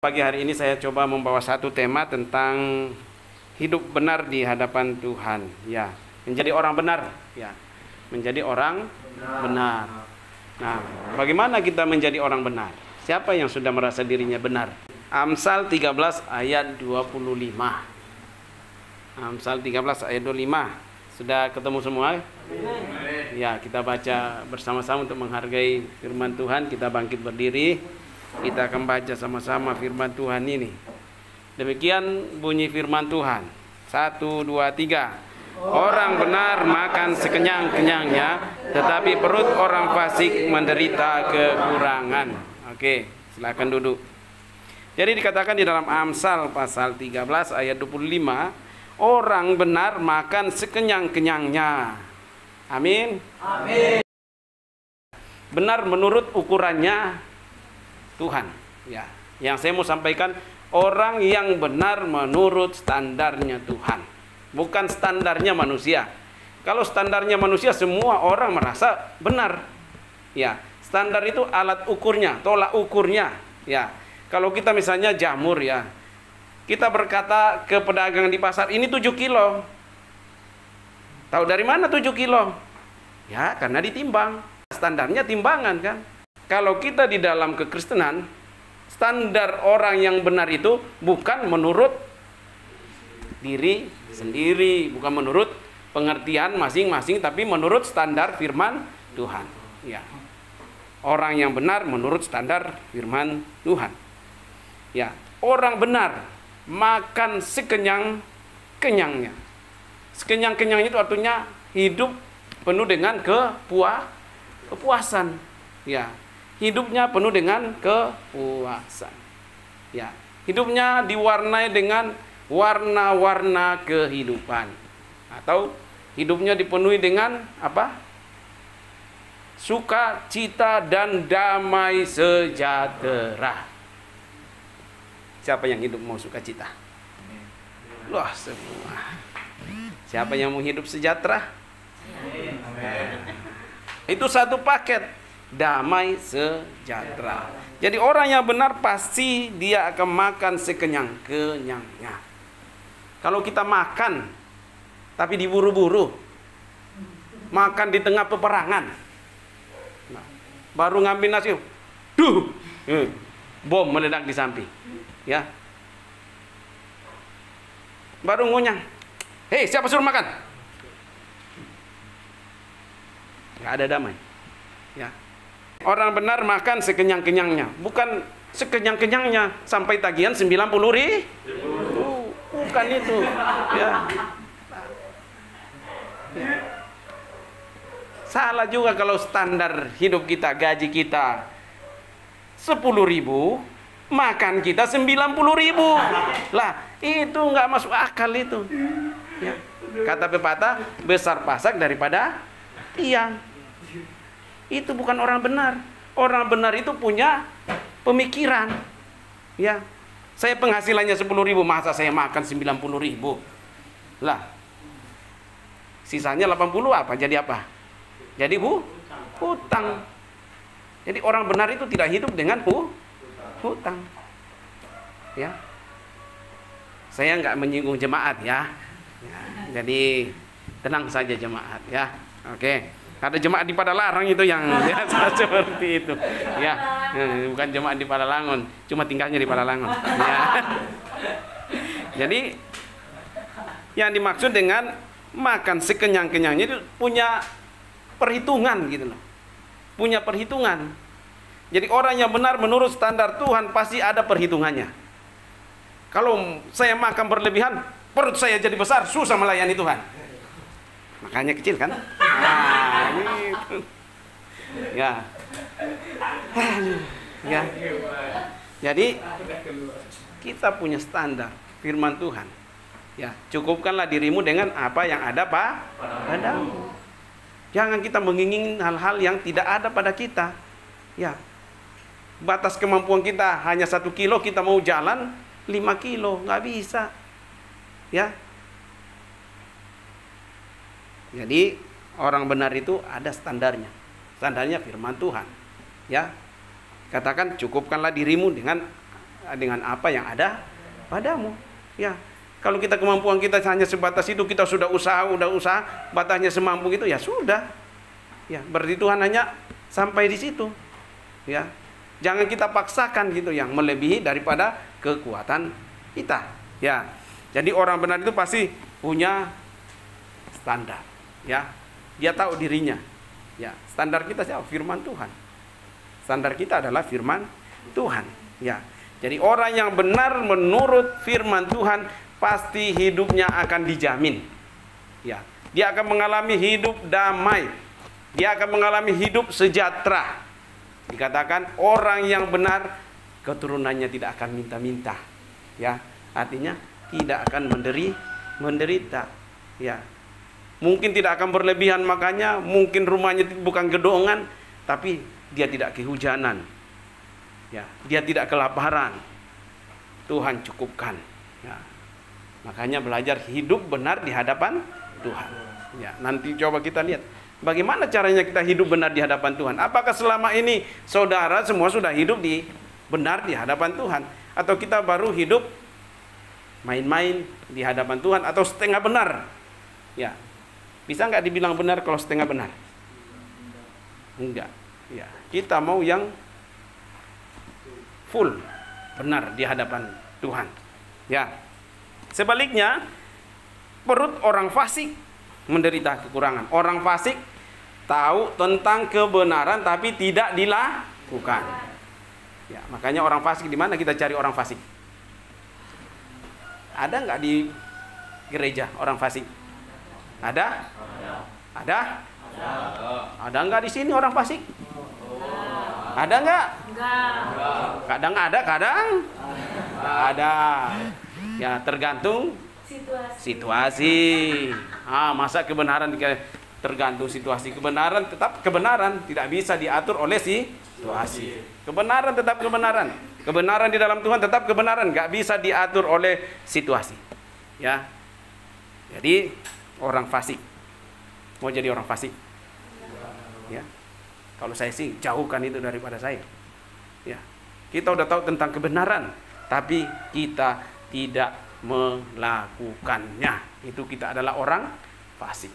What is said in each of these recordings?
Pagi hari ini saya coba membawa satu tema tentang hidup benar di hadapan Tuhan. Ya, menjadi orang benar. Ya, menjadi orang benar. Nah, bagaimana kita menjadi orang benar? Siapa yang sudah merasa dirinya benar? Amsal 13 ayat 25. Amsal 13 ayat 25. Sudah ketemu semua? Ya, kita baca bersama-sama untuk menghargai firman Tuhan. Kita bangkit berdiri. Kita akan baca sama-sama firman Tuhan ini. Demikian bunyi firman Tuhan. 1, 2, 3. Orang benar makan sekenyang-kenyangnya, tetapi perut orang fasik menderita kekurangan. Oke, silakan duduk. Jadi dikatakan di dalam Amsal pasal 13 ayat 25, orang benar makan sekenyang-kenyangnya. Amin. Amin. Benar menurut ukurannya Tuhan. Ya, yang saya mau sampaikan, orang yang benar menurut standarnya Tuhan, bukan standarnya manusia. Kalau standarnya manusia, semua orang merasa benar. Ya, standar itu alat ukurnya, tolak ukurnya. Ya, kalau kita misalnya jamur, ya, kita berkata ke pedagang di pasar, ini 7 kilo. Tahu dari mana 7 kilo? Ya, karena ditimbang. Standarnya timbangan kan. Kalau kita di dalam kekristenan, standar orang yang benar itu bukan menurut diri sendiri, bukan menurut pengertian masing-masing, tapi menurut standar firman Tuhan. Ya. Orang yang benar menurut standar firman Tuhan. Ya, orang benar makan sekenyang-kenyangnya. Sekenyang-kenyangnya itu artinya hidup penuh dengan kepuasan. Ya. Hidupnya penuh dengan kepuasan. Ya, hidupnya diwarnai dengan warna-warna kehidupan. Atau hidupnya dipenuhi dengan apa? Sukacita dan damai sejahtera. Siapa yang hidup mau sukacita? Loh, semua. Siapa yang mau hidup sejahtera? Itu satu paket. Damai sejahtera. Jadi orang yang benar pasti dia akan makan sekenyang-kenyangnya. Kalau kita makan tapi diburu-buru, makan di tengah peperangan, nah, baru ngambil nasi, bom meledak di samping, ya, baru ngunyah, hei siapa suruh makan? Gak ada damai, ya. Orang benar makan sekenyang-kenyangnya, bukan sekenyang-kenyangnya sampai tagihan 90.000. Bukan itu. Ya. Ya. Salah juga kalau standar hidup kita, gaji kita 10.000, makan kita 90.000. Lah, itu nggak masuk akal itu. Ya. Kata pepatah, besar pasak daripada tiang. Itu bukan orang benar. Orang benar itu punya pemikiran. Ya, saya penghasilannya 10.000, masa saya makan 90.000? Lah, sisanya 80 apa? Jadi apa? Jadi hutang. Jadi orang benar itu tidak hidup dengan hutang. Ya, saya nggak menyinggung jemaat ya. Jadi tenang saja jemaat ya. Oke. Ada jemaat di Padalarang itu yang biasa seperti itu, ya, bukan jemaat di Padalangun, cuma tinggalnya di Padalangun. Ya. Jadi yang dimaksud dengan makan sekenyang-kenyangnya itu punya perhitungan gitu loh, punya perhitungan. Jadi orang yang benar menurut standar Tuhan pasti ada perhitungannya. Kalau saya makan berlebihan, perut saya jadi besar, susah melayani Tuhan. Makanya kecil kan? Nah, gitu. Ya. Ya. Jadi kita punya standar firman Tuhan. Ya, cukupkanlah dirimu dengan apa yang ada padamu. Jangan kita menginginkan hal-hal yang tidak ada pada kita. Ya. Batas kemampuan kita hanya 1 kilo, kita mau jalan 5 kilo, nggak bisa. Ya. Jadi orang benar itu ada standarnya. Standarnya firman Tuhan. Ya. Katakan cukupkanlah dirimu dengan dengan apa yang ada padamu. Ya, kalau kita kemampuan kita hanya sebatas itu, kita sudah usaha, batasnya semampu itu, ya sudah. Ya, berarti Tuhan hanya sampai di situ. Ya, jangan kita paksakan gitu yang melebihi daripada kekuatan kita. Ya, jadi orang benar itu pasti punya standar. Ya, dia tahu dirinya. Ya, standar kita siapa? Firman Tuhan. Standar kita adalah firman Tuhan. Ya, jadi orang yang benar menurut firman Tuhan pasti hidupnya akan dijamin. Ya, dia akan mengalami hidup damai. Dia akan mengalami hidup sejahtera. Dikatakan orang yang benar keturunannya tidak akan minta-minta. Ya, artinya tidak akan menderita. Ya. Mungkin tidak akan berlebihan makanya, mungkin rumahnya bukan gedongan, tapi dia tidak kehujanan. Ya, dia tidak kelaparan. Tuhan cukupkan. Ya. Makanya belajar hidup benar di hadapan Tuhan. Ya, nanti coba kita lihat bagaimana caranya kita hidup benar di hadapan Tuhan. Apakah selama ini saudara semua sudah hidup benar di hadapan Tuhan, atau kita baru hidup main-main di hadapan Tuhan, atau setengah benar? Ya. Bisa nggak dibilang benar kalau setengah benar? Enggak. Ya, kita mau yang full benar di hadapan Tuhan. Ya. Sebaliknya, perut orang fasik menderita kekurangan. Orang fasik tahu tentang kebenaran tapi tidak dilakukan. Ya, makanya orang fasik, di mana kita cari orang fasik? Ada nggak di gereja orang fasik? Ada? Ada? Ada nggak di sini orang fasik? Ada nggak? Kadang ada, kadang ada. Ya, tergantung situasi. Masa kebenaran tergantung situasi. Kebenaran tetap kebenaran, tidak bisa diatur oleh situasi. Kebenaran tetap kebenaran. Kebenaran di dalam Tuhan tetap kebenaran, nggak bisa diatur oleh situasi. Ya. Jadi orang fasik. Mau jadi orang fasik? Ya. Kalau saya sih jauhkan itu daripada saya. Ya. Kita udah tahu tentang kebenaran, tapi kita tidak melakukannya. Itu kita adalah orang fasik.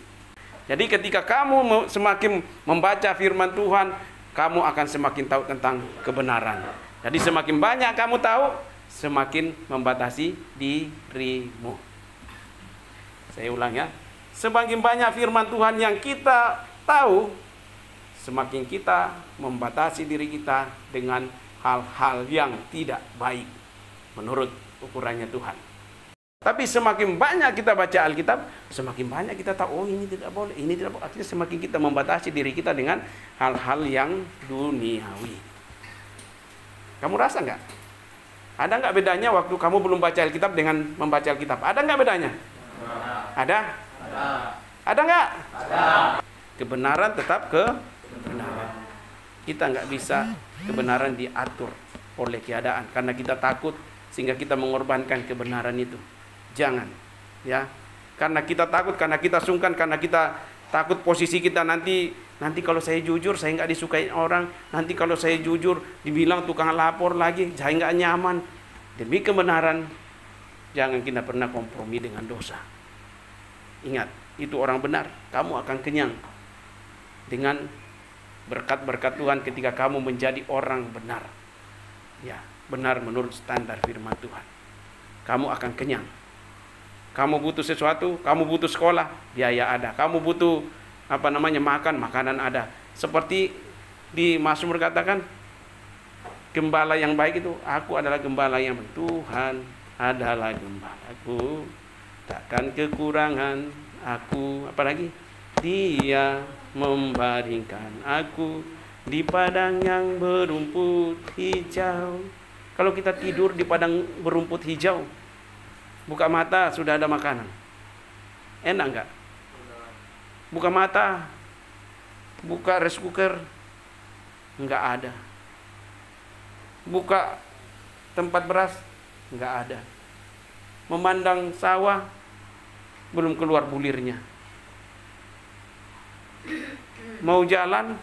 Jadi ketika kamu semakin membaca firman Tuhan, kamu akan semakin tahu tentang kebenaran. Jadi semakin banyak kamu tahu, semakin membatasi dirimu. Saya ulang ya. Semakin banyak firman Tuhan yang kita tahu, semakin kita membatasi diri kita dengan hal-hal yang tidak baik menurut ukurannya Tuhan. Tapi semakin banyak kita baca Alkitab, semakin banyak kita tahu, oh ini tidak boleh, ini tidak boleh. Artinya semakin kita membatasi diri kita dengan hal-hal yang duniawi. Kamu rasa nggak? Ada nggak bedanya waktu kamu belum baca Alkitab dengan membaca Alkitab? Ada nggak bedanya? Ada? Ada nggak? Ada. Kebenaran tetap kebenaran. Kita nggak bisa kebenaran diatur oleh keadaan karena kita takut sehingga kita mengorbankan kebenaran itu. Jangan, ya. Karena kita takut, karena kita sungkan, karena kita takut posisi kita nanti kalau saya jujur saya nggak disukai orang, nanti kalau saya jujur dibilang tukang lapor lagi, saya nggak nyaman. Demi kebenaran, jangan kita pernah kompromi dengan dosa. Ingat, itu orang benar, kamu akan kenyang dengan berkat-berkat Tuhan ketika kamu menjadi orang benar. Ya, benar menurut standar firman Tuhan. Kamu akan kenyang. Kamu butuh sesuatu, kamu butuh sekolah, biaya ada. Kamu butuh makan, makanan ada. Seperti di Mazmur katakan, gembala yang baik itu, aku adalah gembala yang baik. Tuhan adalah gembalaku, takkan kekurangan aku. Apalagi Dia membaringkan aku di padang yang berumput hijau. Kalau kita tidur di padang berumput hijau, buka mata sudah ada makanan, enak nggak? Buka mata, buka rice cooker, nggak ada. Buka tempat beras, nggak ada. Memandang sawah, belum keluar bulirnya. Mau jalan,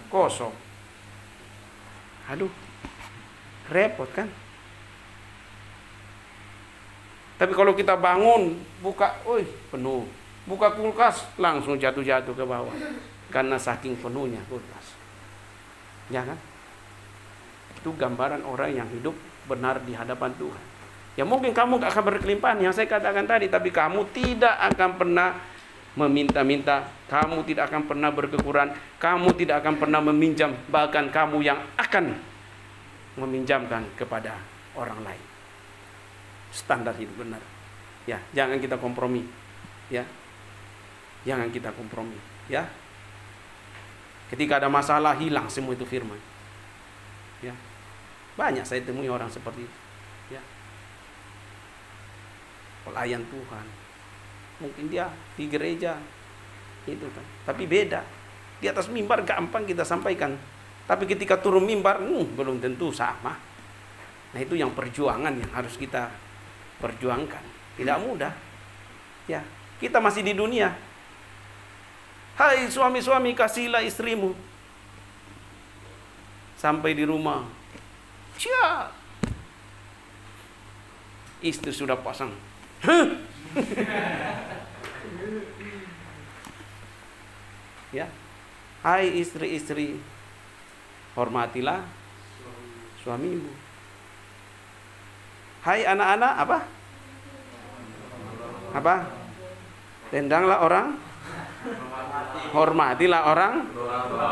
kosong. Aduh, Repot kan? Tapi kalau kita bangun, buka, penuh. Buka kulkas, langsung jatuh-jatuh ke bawah. Karena saking penuhnya kulkas. Ya kan? Itu gambaran orang yang hidup benar di hadapan Tuhan. Ya mungkin kamu gak akan berkelimpahan yang saya katakan tadi, tapi kamu tidak akan pernah meminta-minta, kamu tidak akan pernah berkekurangan, kamu tidak akan pernah meminjam, bahkan kamu yang akan meminjamkan kepada orang lain. Standar hidup benar. Ya, jangan kita kompromi. Ya. Jangan kita kompromi, ya. Ketika ada masalah, hilang semua itu firman. Ya. Banyak saya temui orang seperti itu. Ya. Pelayan Tuhan. Mungkin dia di gereja itu kan. Tapi beda. Di atas mimbar gampang kita sampaikan. Tapi ketika turun mimbar, belum tentu sama. Nah, itu yang perjuangan yang harus kita perjuangkan. Tidak mudah. Ya, kita masih di dunia. Hai suami-suami, kasihilah istrimu. Sampai di rumah, istri sudah pasang. Ya. Hai istri-istri, hormatilah suamimu. Hai anak-anak, apa? Tendanglah orang, hormatilah orang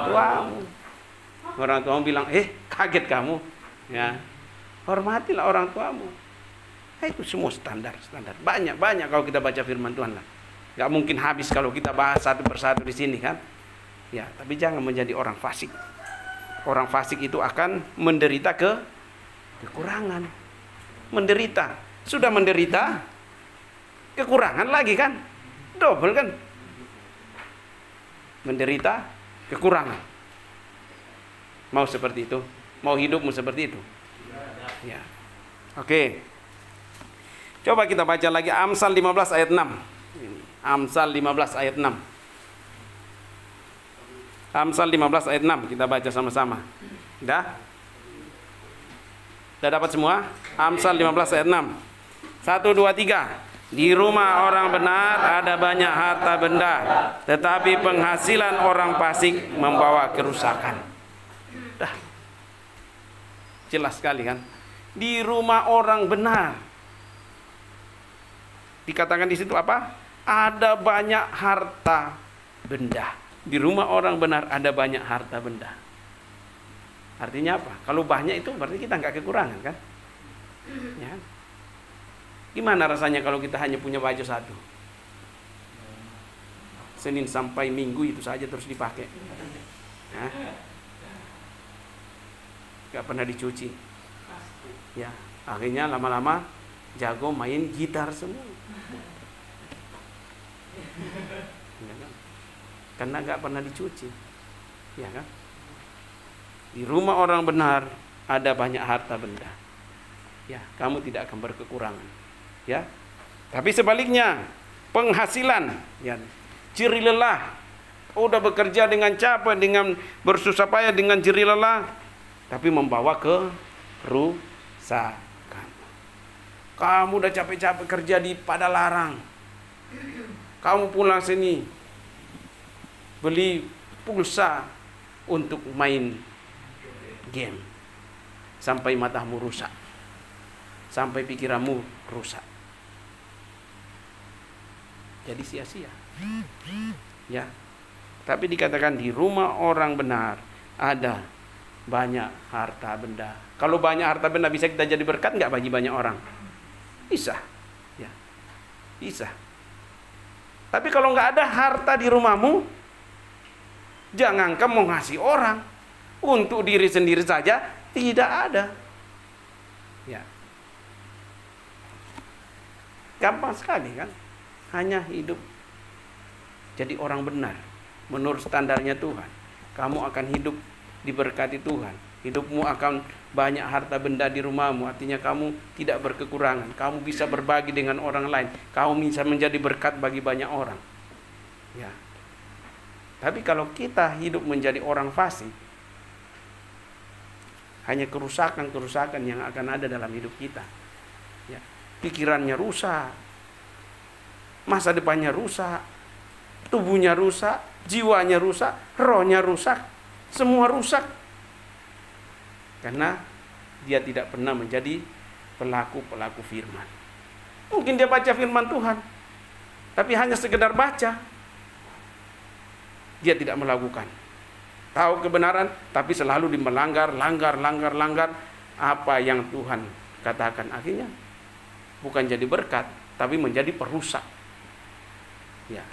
tuamu. Orang tuamu bilang, kaget kamu. Ya, hormatilah orang tuamu. Itu semua standar. Banyak kalau kita baca firman Tuhan lah. Gak mungkin habis kalau kita bahas satu persatu di sini kan. Ya, tapi jangan menjadi orang fasik. Orang fasik itu akan menderita kekurangan. Menderita. Sudah menderita, kekurangan lagi kan. Double kan. Menderita, kekurangan. Mau seperti itu? Mau hidupmu seperti itu? Ya. Oke. Coba kita baca lagi Amsal 15 ayat 6. Amsal 15 ayat 6. Amsal 15 ayat 6 kita baca sama-sama. Udah? Udah dapat semua? Amsal 15 ayat 6. 1 2 3. Di rumah orang benar ada banyak harta benda, tetapi penghasilan orang fasik membawa kerusakan. Dah. Jelas sekali kan? Di rumah orang benar. Dikatakan di situ apa? Ada banyak harta benda. Di rumah orang benar ada banyak harta benda. Artinya apa? Kalau banyak itu berarti kita nggak kekurangan kan? Ya. Gimana rasanya kalau kita hanya punya baju satu? Senin sampai Minggu itu saja terus dipakai. Nggak pernah dicuci. Ya, akhirnya lama-lama jago main gitar semua. Ya kan? Karena nggak pernah dicuci. Ya kan? Di rumah orang benar ada banyak harta benda. Ya, kamu tidak akan berkekurangan. Ya. Tapi sebaliknya, penghasilan, ya, jerih lelah. Udah bekerja dengan capek, dengan bersusah payah, dengan jerih lelah, tapi membawa kerusakan. Kamu udah capek-capek kerja di Padalarang. Kamu pulang sini beli pulsa untuk main game sampai matamu rusak, sampai pikiranmu rusak, jadi sia-sia. Ya, tapi dikatakan di rumah orang benar ada banyak harta benda. Kalau banyak harta benda bisa kita jadi berkat nggak bagi banyak orang? Bisa, ya, bisa. Tapi kalau nggak ada harta di rumahmu, jangan kamu ngasih orang. Untuk diri sendiri saja tidak ada. Ya. Gampang sekali kan? Hanya hidup jadi orang benar menurut standarnya Tuhan. Kamu akan hidup diberkati Tuhan. Hidupmu akan banyak harta benda di rumahmu. Artinya kamu tidak berkekurangan. Kamu bisa berbagi dengan orang lain. Kamu bisa menjadi berkat bagi banyak orang. Ya. Tapi kalau kita hidup menjadi orang fasik, hanya kerusakan-kerusakan yang akan ada dalam hidup kita. Ya, pikirannya rusak, masa depannya rusak, tubuhnya rusak, jiwanya rusak, rohnya rusak, semua rusak. Karena dia tidak pernah menjadi pelaku-pelaku firman. Mungkin dia baca firman Tuhan, tapi hanya sekedar baca. Dia tidak melakukan. Tahu kebenaran, tapi selalu melanggar apa yang Tuhan katakan. Akhirnya bukan jadi berkat, tapi menjadi perusak. Ya.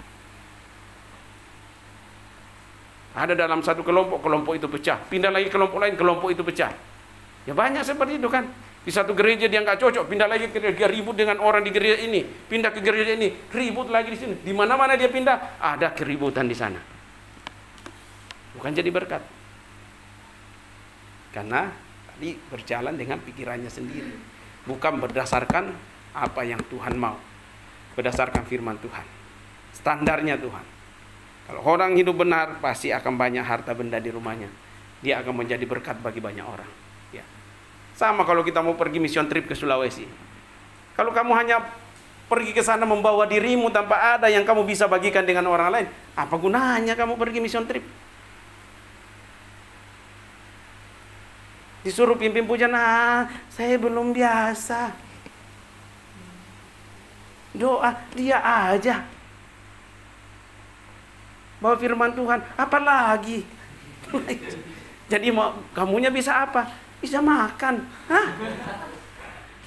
Ada dalam satu kelompok itu pecah. Pindah lagi kelompok lain, kelompok itu pecah. Ya banyak seperti itu kan. Di satu gereja dia nggak cocok, pindah lagi ke gereja, ribut dengan orang di gereja ini, pindah ke gereja ini, ribut lagi di sini. Di mana-mana dia pindah, ada keributan di sana. Bukan jadi berkat. Karena tadi berjalan dengan pikirannya sendiri, bukan berdasarkan apa yang Tuhan mau, berdasarkan firman Tuhan, standarnya Tuhan. Kalau orang hidup benar, pasti akan banyak harta benda di rumahnya. Dia akan menjadi berkat bagi banyak orang. Ya. Sama kalau kita mau pergi mission trip ke Sulawesi. Kalau kamu hanya pergi ke sana membawa dirimu tanpa ada yang kamu bisa bagikan dengan orang lain, apa gunanya kamu pergi mission trip? Disuruh pimpin pujian, saya belum biasa. Doa dia aja. Bawa firman Tuhan, apalagi? Jadi kamunya bisa apa? Bisa makan. Hah?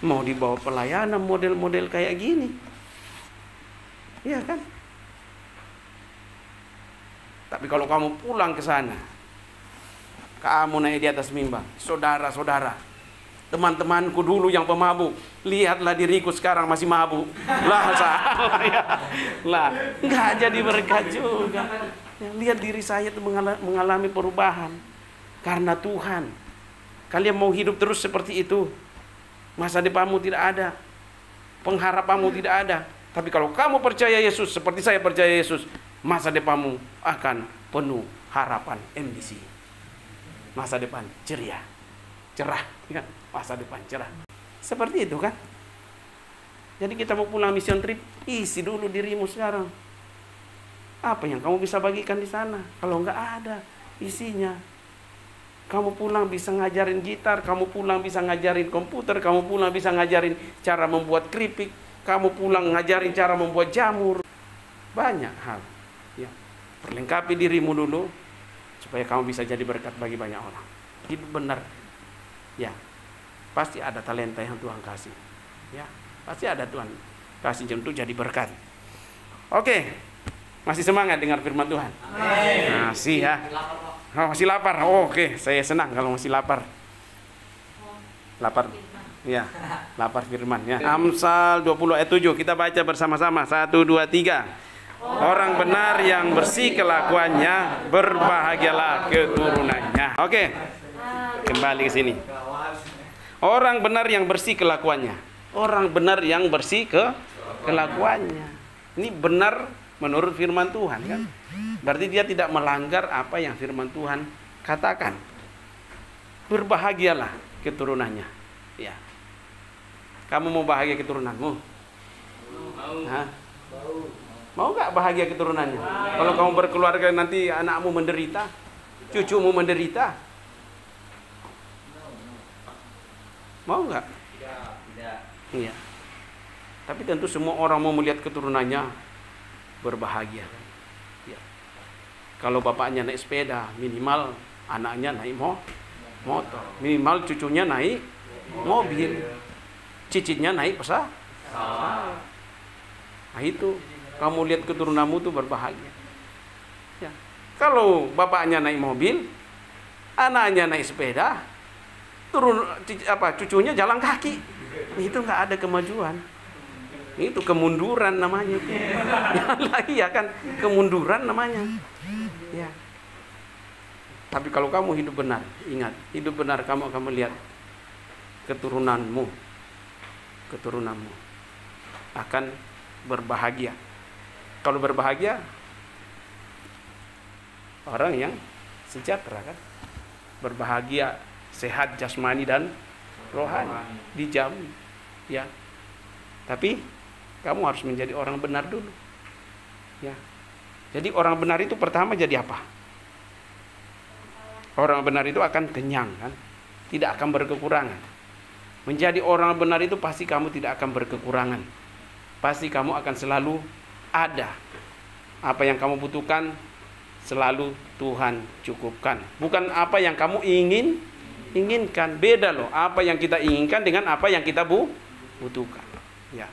Mau dibawa pelayanan model-model kayak gini. Iya kan? Tapi kalau kamu pulang ke sana, kamu naik di atas mimbar, saudara-saudara, teman-temanku dulu yang pemabuk, lihatlah diriku sekarang masih mabuk. Lah salah ya. Lah, nggak jadi berkat juga. Ya, lihat diri saya itu mengalami perubahan karena Tuhan. Kalian mau hidup terus seperti itu, masa depanmu tidak ada, pengharapanmu tidak ada. Tapi kalau kamu percaya Yesus seperti saya percaya Yesus, masa depanmu akan penuh harapan, ambisi. Masa depan ceria, cerah, kan? Masa depan cerah. Seperti itu kan? Jadi kita mau pulang mission trip, isi dulu dirimu sekarang. Apa yang kamu bisa bagikan di sana? Kalau nggak ada isinya, kamu pulang bisa ngajarin gitar, kamu pulang bisa ngajarin komputer, kamu pulang bisa ngajarin cara membuat keripik, kamu pulang ngajarin cara membuat jamur. Banyak hal. Ya, perlengkapi dirimu dulu, supaya kamu bisa jadi berkat bagi banyak orang. Hidup benar. Ya. Pasti ada talenta yang Tuhan kasih. Ya, pasti ada Tuhan kasih untuk jadi berkat. Oke. Masih semangat dengar firman Tuhan? Masih ya. Oh, masih lapar. Oh, oke, saya senang kalau masih lapar. Lapar. Ya, lapar firman ya. Amsal 20 ayat 7 kita baca bersama-sama. 1 2 3. Orang benar yang bersih kelakuannya, berbahagialah keturunannya. Oke, kembali ke sini. Orang benar yang bersih kelakuannya. Orang benar yang bersih kelakuannya. Ini benar menurut firman Tuhan kan? Berarti dia tidak melanggar apa yang firman Tuhan katakan. Berbahagialah keturunannya. Ya. Kamu mau bahagia keturunanmu? Hah? Mau gak bahagia keturunannya? Kalau kamu berkeluarga nanti anakmu menderita, cucumu menderita, mau gak? Tidak. Iya. Tapi tentu semua orang mau melihat keturunannya berbahagia. Ya. Kalau bapaknya naik sepeda, minimal anaknya naik motor, minimal cucunya naik mobil, cicitnya naik pesawat. Nah itu. Kamu lihat keturunanmu itu berbahagia. Ya. Kalau bapaknya naik mobil, anaknya naik sepeda, cucunya jalan kaki, itu nggak ada kemajuan. Itu kemunduran namanya. Ya kan, kemunduran namanya. Ya. Tapi kalau kamu hidup benar, ingat, hidup benar kamu akan melihat keturunanmu akan berbahagia. Kalau berbahagia, orang yang sejahtera kan. Berbahagia sehat jasmani dan rohani, dijamin. Ya. Tapi kamu harus menjadi orang benar dulu. Ya. Jadi orang benar itu pertama jadi apa? Orang benar itu akan kenyang kan? Tidak akan berkekurangan. Menjadi orang benar itu pasti kamu tidak akan berkekurangan. Pasti kamu akan selalu ada. Apa yang kamu butuhkan selalu Tuhan cukupkan. Bukan apa yang kamu inginkan. Beda loh. Apa yang kita inginkan dengan apa yang kita butuhkan. Ya.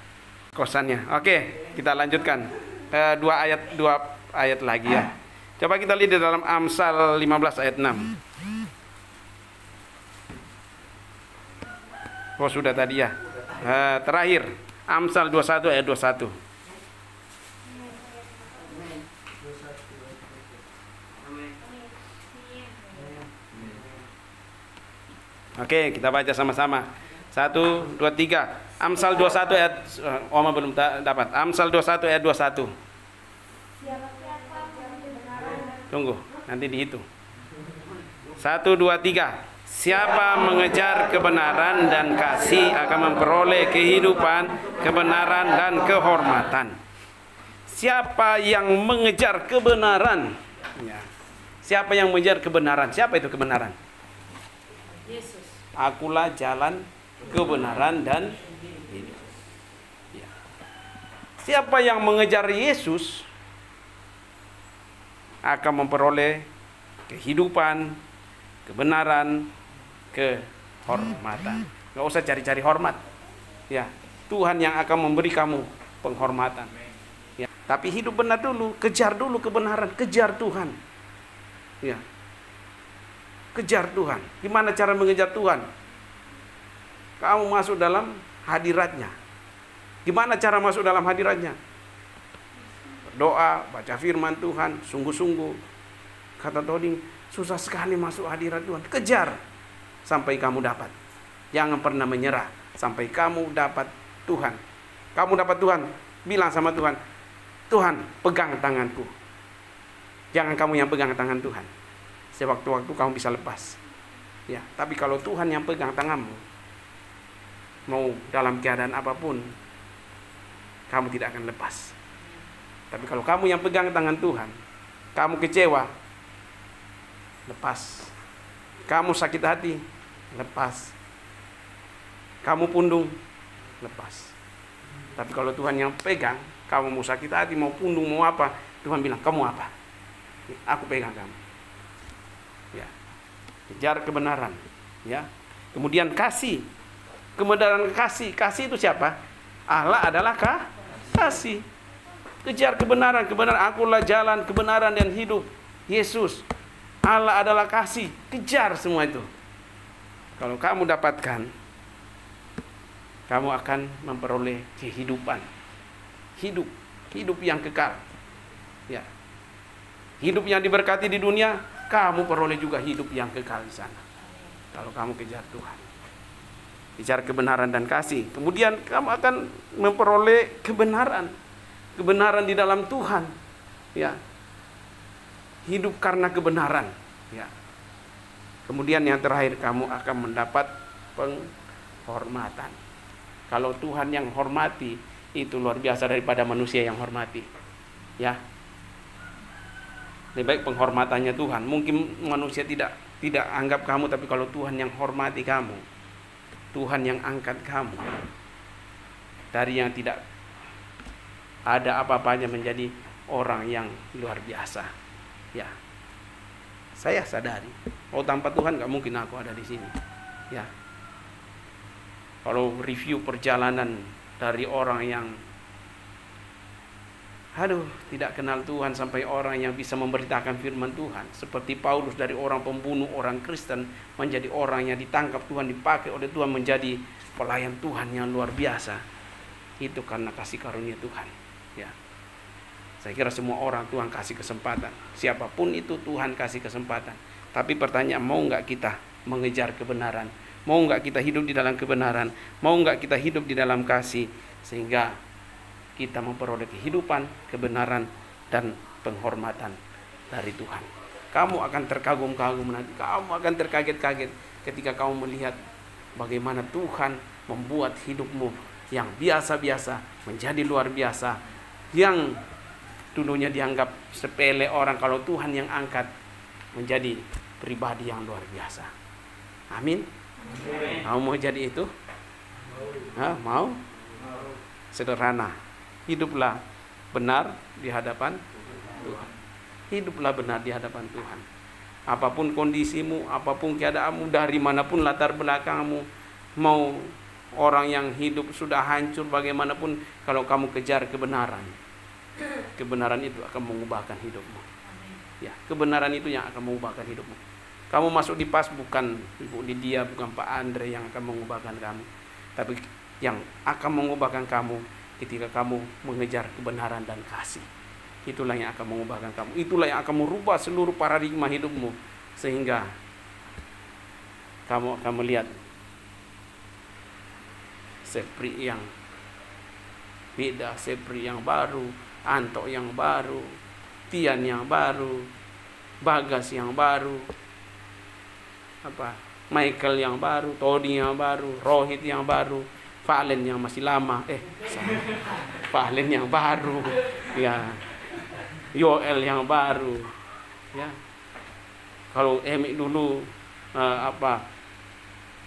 Kosannya. Oke, kita lanjutkan. Dua ayat lagi ya. Coba kita lihat di dalam Amsal 15 ayat 6. Oh, sudah tadi ya. Terakhir, Amsal 21 ayat 21. Oke, kita baca sama-sama. 1, 2, 3. Amsal 21 ayat Oma belum dapat. Amsal 21 ayat 21. Tunggu, nanti dihitung. 1, 2, 3. Siapa mengejar kebenaran dan kasih akan memperoleh kehidupan, kebenaran dan kehormatan. Siapa yang mengejar kebenaran? Ya. Siapa yang mengejar kebenaran? Siapa itu kebenaran? Yesus. Akulah jalan, kebenaran dan hidup. Ya. Siapa yang mengejar Yesus akan memperoleh kehidupan, kebenaran, kehormatan. Gak usah cari-cari hormat. Ya, Tuhan yang akan memberi kamu penghormatan. Ya, tapi hidup benar dulu, kejar dulu kebenaran, kejar Tuhan. Ya. Kejar Tuhan. Gimana cara mengejar Tuhan? Kamu masuk dalam hadiratnya. Gimana cara masuk dalam hadiratnya? Berdoa, baca firman Tuhan, sungguh-sungguh. Kata Toding, susah sekali masuk hadirat Tuhan. Kejar sampai kamu dapat. Jangan pernah menyerah sampai kamu dapat Tuhan. Kamu dapat Tuhan, bilang sama Tuhan, Tuhan, pegang tanganku. Jangan kamu yang pegang tangan Tuhan. Sewaktu-waktu kamu bisa lepas. Ya, tapi kalau Tuhan yang pegang tanganmu, mau dalam keadaan apapun, kamu tidak akan lepas. Tapi kalau kamu yang pegang tangan Tuhan, kamu kecewa, lepas. Kamu sakit hati, lepas. Kamu pundung, lepas. Tapi kalau Tuhan yang pegang, kamu mau sakit hati, mau pundung, mau apa, Tuhan bilang, kamu apa? Aku pegang kamu. Ya. Kejar kebenaran, ya. Kemudian kasih. Kebenaran kasih. Kasih itu siapa? Allah adalah kasih. Kejar kebenaran. Kebenaran, akulah jalan, kebenaran dan hidup. Yesus. Allah adalah kasih. Kejar semua itu. Kalau kamu dapatkan, kamu akan memperoleh kehidupan. Hidup yang kekal. Ya. Hidup yang diberkati di dunia, kamu peroleh juga hidup yang kekal di sana. Kalau kamu kejar Tuhan. Kejar kebenaran dan kasih. Kemudian kamu akan memperoleh kebenaran. Kebenaran di dalam Tuhan. Ya. Hidup karena kebenaran. Ya. Kemudian yang terakhir, kamu akan mendapat penghormatan. Kalau Tuhan yang hormati, itu luar biasa daripada manusia yang hormati. Ya. Lebih baik penghormatannya Tuhan. Mungkin manusia tidak anggap kamu, tapi kalau Tuhan yang hormati kamu, Tuhan yang angkat kamu dari yang tidak ada apa-apanya menjadi orang yang luar biasa. Ya, saya sadari, oh tanpa Tuhan nggak mungkin aku ada di sini. Ya, kalau review perjalanan dari orang yang tidak kenal Tuhan sampai orang yang bisa memberitakan firman Tuhan. Seperti Paulus, dari orang pembunuh orang Kristen menjadi orang yang ditangkap Tuhan, dipakai oleh Tuhan menjadi pelayan Tuhan yang luar biasa. Itu karena kasih karunia Tuhan. Ya. Saya kira semua orang Tuhan kasih kesempatan. Siapapun itu Tuhan kasih kesempatan. Tapi pertanyaan, mau nggak kita mengejar kebenaran? Mau nggak kita hidup di dalam kebenaran? Mau nggak kita hidup di dalam kasih? Sehingga kita memperoleh kehidupan, kebenaran, dan penghormatan dari Tuhan. Kamu akan terkagum-kagum nanti. Kamu akan terkaget-kaget ketika kamu melihat bagaimana Tuhan membuat hidupmu yang biasa-biasa menjadi luar biasa. Yang dulunya dianggap sepele orang, kalau Tuhan yang angkat menjadi pribadi yang luar biasa. Amin. Kamu mau jadi itu? Mau? Sederhana. Hiduplah benar di hadapan Tuhan. Hiduplah benar di hadapan Tuhan. Apapun kondisimu, apapun keadaanmu, dari manapun latar belakangmu, mau orang yang hidup sudah hancur bagaimanapun, kalau kamu kejar kebenaran, kebenaran itu akan mengubahkan hidupmu. Ya, kebenaran itu yang akan mengubahkan hidupmu. Kamu masuk di PAS bukan Ibu Lydia, bukan Pak Andre yang akan mengubahkan kamu, tapi yang akan mengubahkan kamu ketika kamu mengejar kebenaran dan kasih. Itulah yang akan mengubahkan kamu. Itulah yang akan merubah seluruh paradigma hidupmu, sehingga kamu akan melihat Sepri yang beda, Sepri yang baru, Anto yang baru, Tian yang baru, Bagas yang baru, Michael yang baru, Tony yang baru, Rohit yang baru, Valen yang masih lama, Valen yang baru, ya, Yoel yang baru, ya. Kalau Emi dulu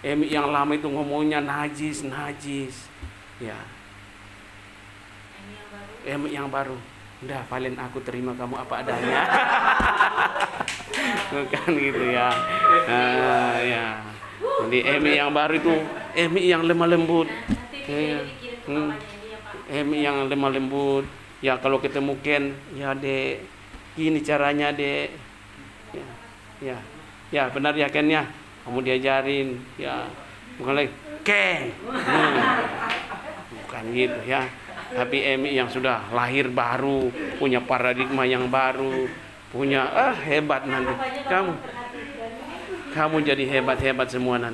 Emi yang lama itu ngomongnya najis, ya. Emi yang baru, udah Valen aku terima kamu apa adanya, bukan gitu ya. Ya. Jadi Emi yang baru itu Emi yang lemah lembut, ya. Emi yang lemah lembut. Ya kalau ketemu Ken, ya dek, gini caranya dek, ya benar ya Ken ya, kamu diajarin, ya bukan lagi Ken, bukan gitu ya. Tapi Emi yang sudah lahir baru, punya paradigma yang baru, punya hebat nanti, kamu jadi hebat semua nanti.